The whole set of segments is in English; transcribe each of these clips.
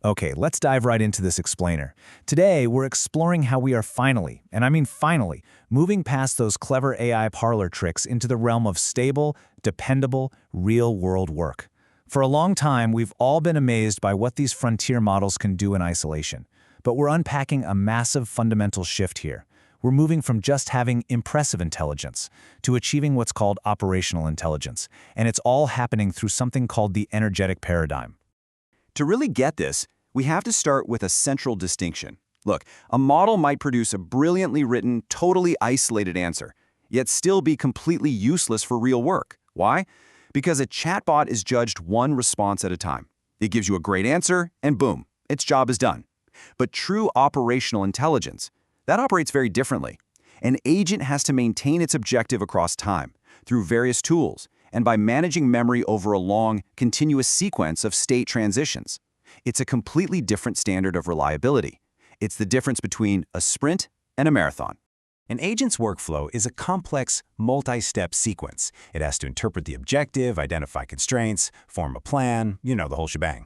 Okay, let's dive right into this explainer. Today, we're exploring how we are finally, and I mean finally, moving past those clever AI parlor tricks into the realm of stable, dependable, real-world work. For a long time, we've all been amazed by what these frontier models can do in isolation. But we're unpacking a massive fundamental shift here. We're moving from just having impressive intelligence to achieving what's called operational intelligence, and it's all happening through something called the energetic paradigm. To really get this, we have to start with a central distinction. Look, a model might produce a brilliantly written, totally isolated answer, yet still be completely useless for real work. Why? Because a chatbot is judged one response at a time. It gives you a great answer, and boom, its job is done. But true operational intelligence, that operates very differently. An agent has to maintain its objective across time, through various tools, and by managing memory over a long, continuous sequence of state transitions. It's a completely different standard of reliability. It's the difference between a sprint and a marathon. An agent's workflow is a complex, multi-step sequence. It has to interpret the objective, identify constraints, form a plan, the whole shebang.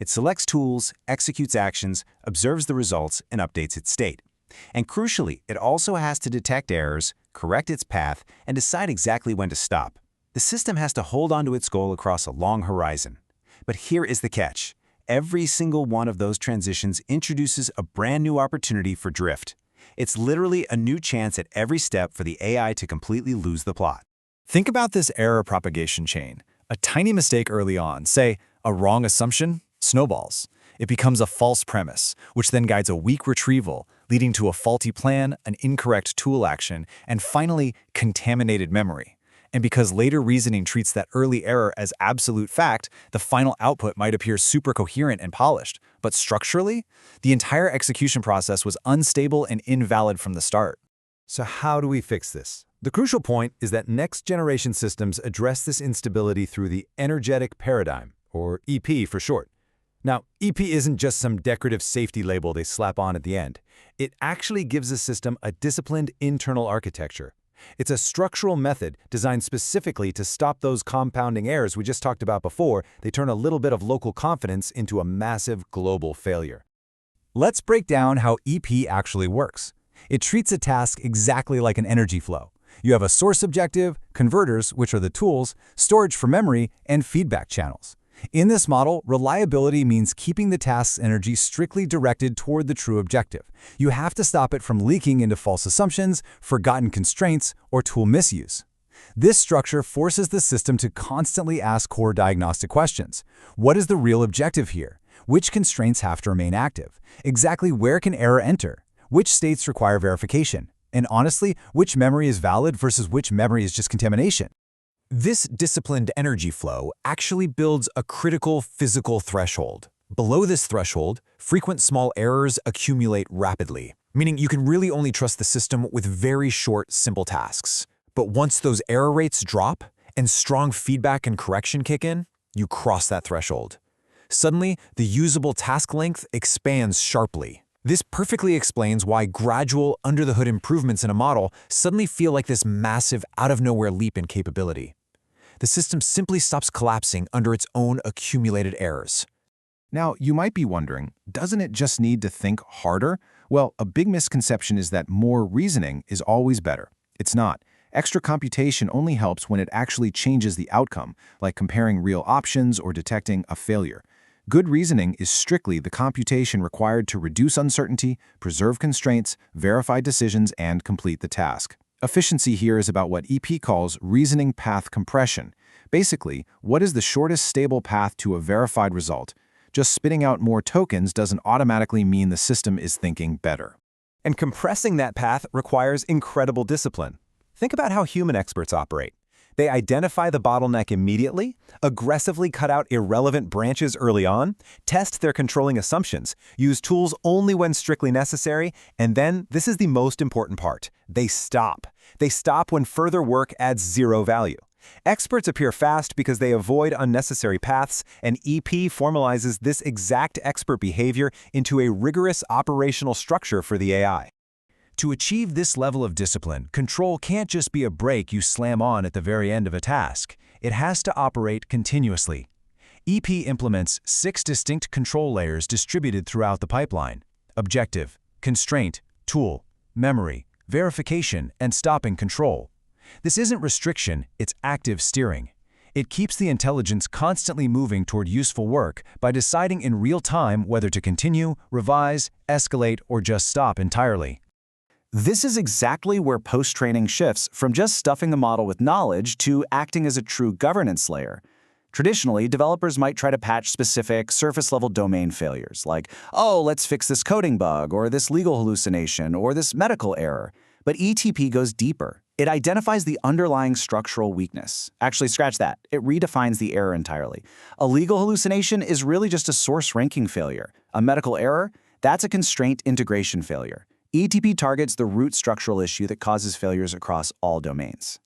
It selects tools, executes actions, observes the results, and updates its state. And crucially, it also has to detect errors, correct its path, and decide exactly when to stop. The system has to hold on to its goal across a long horizon. But here is the catch. Every single one of those transitions introduces a brand new opportunity for drift. It's literally a new chance at every step for the AI to completely lose the plot. Think about this error propagation chain. A tiny mistake early on, say a wrong assumption, snowballs. It becomes a false premise, which then guides a weak retrieval, leading to a faulty plan, an incorrect tool action, and finally, contaminated memory. And because later reasoning treats that early error as absolute fact, the final output might appear super coherent and polished. But structurally, the entire execution process was unstable and invalid from the start. So how do we fix this? The crucial point is that next-generation systems address this instability through the energetic paradigm, or EP for short. Now, EP isn't just some decorative safety label they slap on at the end. It actually gives the system a disciplined internal architecture. It's a structural method designed specifically to stop those compounding errors we just talked about before. They turn a little bit of local confidence into a massive global failure. Let's break down how EP actually works. It treats a task exactly like an energy flow. You have a source objective, converters, which are the tools, storage for memory, and feedback channels. In this model, reliability means keeping the task's energy strictly directed toward the true objective. You have to stop it from leaking into false assumptions, forgotten constraints, or tool misuse. This structure forces the system to constantly ask core diagnostic questions. What is the real objective here? Which constraints have to remain active? Exactly where can error enter? Which states require verification? And honestly, which memory is valid versus which memory is just contamination? This disciplined energy flow actually builds a critical physical threshold. Below this threshold, frequent small errors accumulate rapidly, meaning you can really only trust the system with very short, simple tasks. But once those error rates drop and strong feedback and correction kick in, you cross that threshold. Suddenly, the usable task length expands sharply. This perfectly explains why gradual, under-the-hood improvements in a model suddenly feel like this massive, out-of-nowhere leap in capability. The system simply stops collapsing under its own accumulated errors. Now, you might be wondering, doesn't it just need to think harder? Well, a big misconception is that more reasoning is always better. It's not. Extra computation only helps when it actually changes the outcome, like comparing real options or detecting a failure. Good reasoning is strictly the computation required to reduce uncertainty, preserve constraints, verify decisions, and complete the task. Efficiency here is about what EP calls reasoning path compression. Basically, what is the shortest stable path to a verified result? Just spitting out more tokens doesn't automatically mean the system is thinking better. And compressing that path requires incredible discipline. Think about how human experts operate. They identify the bottleneck immediately, aggressively cut out irrelevant branches early on, test their controlling assumptions, use tools only when strictly necessary, and then, this is the most important part, they stop. They stop when further work adds zero value. Experts appear fast because they avoid unnecessary paths, and EP formalizes this exact expert behavior into a rigorous operational structure for the AI. To achieve this level of discipline, control can't just be a brake you slam on at the very end of a task. It has to operate continuously. EP implements 6 distinct control layers distributed throughout the pipeline: objective, constraint, tool, memory, verification, and stopping control. This isn't restriction, it's active steering. It keeps the intelligence constantly moving toward useful work by deciding in real time whether to continue, revise, escalate, or just stop entirely. This is exactly where post-training shifts from just stuffing the model with knowledge to acting as a true governance layer. Traditionally, developers might try to patch specific surface-level domain failures, like, oh, let's fix this coding bug, or this legal hallucination, or this medical error. But ETP goes deeper. It identifies the underlying structural weakness. Actually, scratch that. It redefines the error entirely. A legal hallucination is really just a source ranking failure. A medical error? That's a constraint integration failure. ETP targets the root structural issue that causes failures across all domains.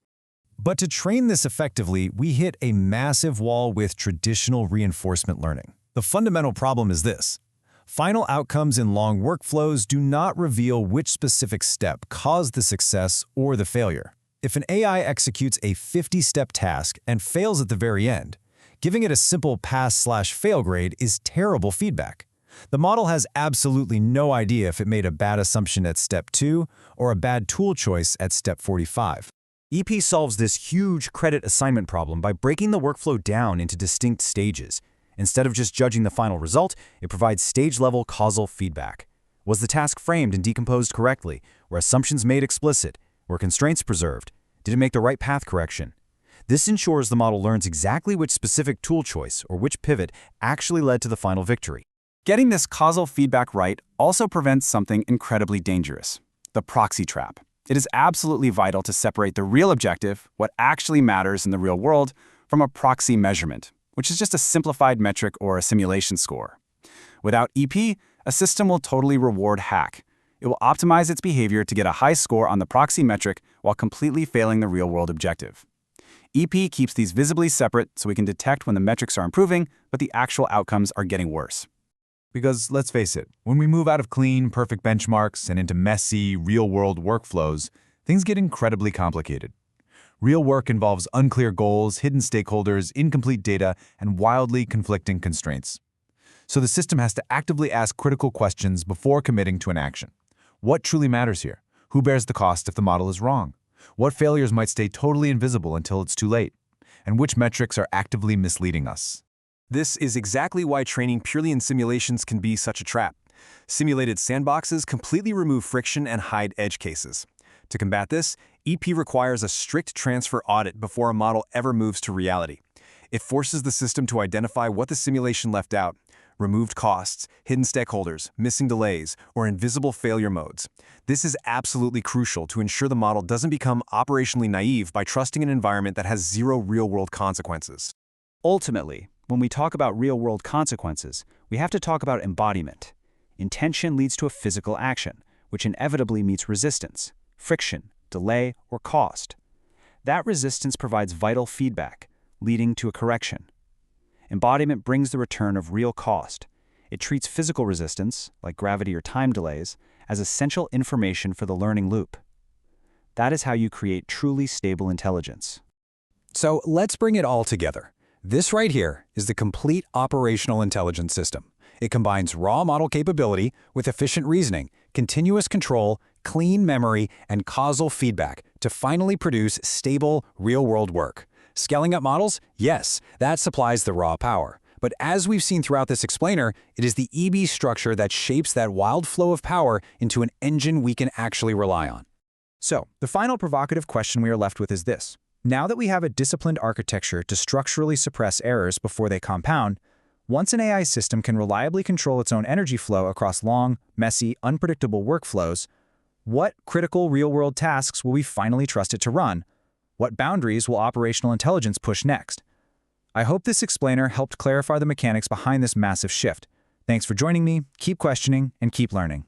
But to train this effectively, we hit a massive wall with traditional reinforcement learning. The fundamental problem is this: final outcomes in long workflows do not reveal which specific step caused the success or the failure. If an AI executes a 50-step task and fails at the very end, giving it a simple pass/fail grade is terrible feedback. The model has absolutely no idea if it made a bad assumption at step 2 or a bad tool choice at step 45. EP solves this huge credit assignment problem by breaking the workflow down into distinct stages. Instead of just judging the final result, it provides stage-level causal feedback. Was the task framed and decomposed correctly? Were assumptions made explicit? Were constraints preserved? Did it make the right path correction? This ensures the model learns exactly which specific tool choice or which pivot actually led to the final victory. Getting this causal feedback right also prevents something incredibly dangerous: the proxy trap. It is absolutely vital to separate the real objective, what actually matters in the real world, from a proxy measurement, which is just a simplified metric or a simulation score. Without EP, a system will totally reward hack. It will optimize its behavior to get a high score on the proxy metric while completely failing the real-world objective. EP keeps these visibly separate so we can detect when the metrics are improving, but the actual outcomes are getting worse. Because let's face it, when we move out of clean, perfect benchmarks and into messy, real-world workflows, things get incredibly complicated. Real work involves unclear goals, hidden stakeholders, incomplete data, and wildly conflicting constraints. So the system has to actively ask critical questions before committing to an action. What truly matters here? Who bears the cost if the model is wrong? What failures might stay totally invisible until it's too late? And which metrics are actively misleading us? This is exactly why training purely in simulations can be such a trap. Simulated sandboxes completely remove friction and hide edge cases. To combat this, EP requires a strict transfer audit before a model ever moves to reality. It forces the system to identify what the simulation left out: removed costs, hidden stakeholders, missing delays, or invisible failure modes. This is absolutely crucial to ensure the model doesn't become operationally naive by trusting an environment that has zero real-world consequences. Ultimately, when we talk about real-world consequences, we have to talk about embodiment. Intention leads to a physical action, which inevitably meets resistance, friction, delay, or cost. That resistance provides vital feedback, leading to a correction. Embodiment brings the return of real cost. It treats physical resistance, like gravity or time delays, as essential information for the learning loop. That is how you create truly stable intelligence. So let's bring it all together. This right here is the complete operational intelligence system. It combines raw model capability with efficient reasoning, continuous control, clean memory, and causal feedback to finally produce stable, real-world work. Scaling up models? Yes, that supplies the raw power. But as we've seen throughout this explainer, it is the EB structure that shapes that wild flow of power into an engine we can actually rely on. So, the final provocative question we are left with is this. Now that we have a disciplined architecture to structurally suppress errors before they compound, once an AI system can reliably control its own energy flow across long, messy, unpredictable workflows, what critical real-world tasks will we finally trust it to run? What boundaries will operational intelligence push next? I hope this explainer helped clarify the mechanics behind this massive shift. Thanks for joining me, keep questioning, and keep learning.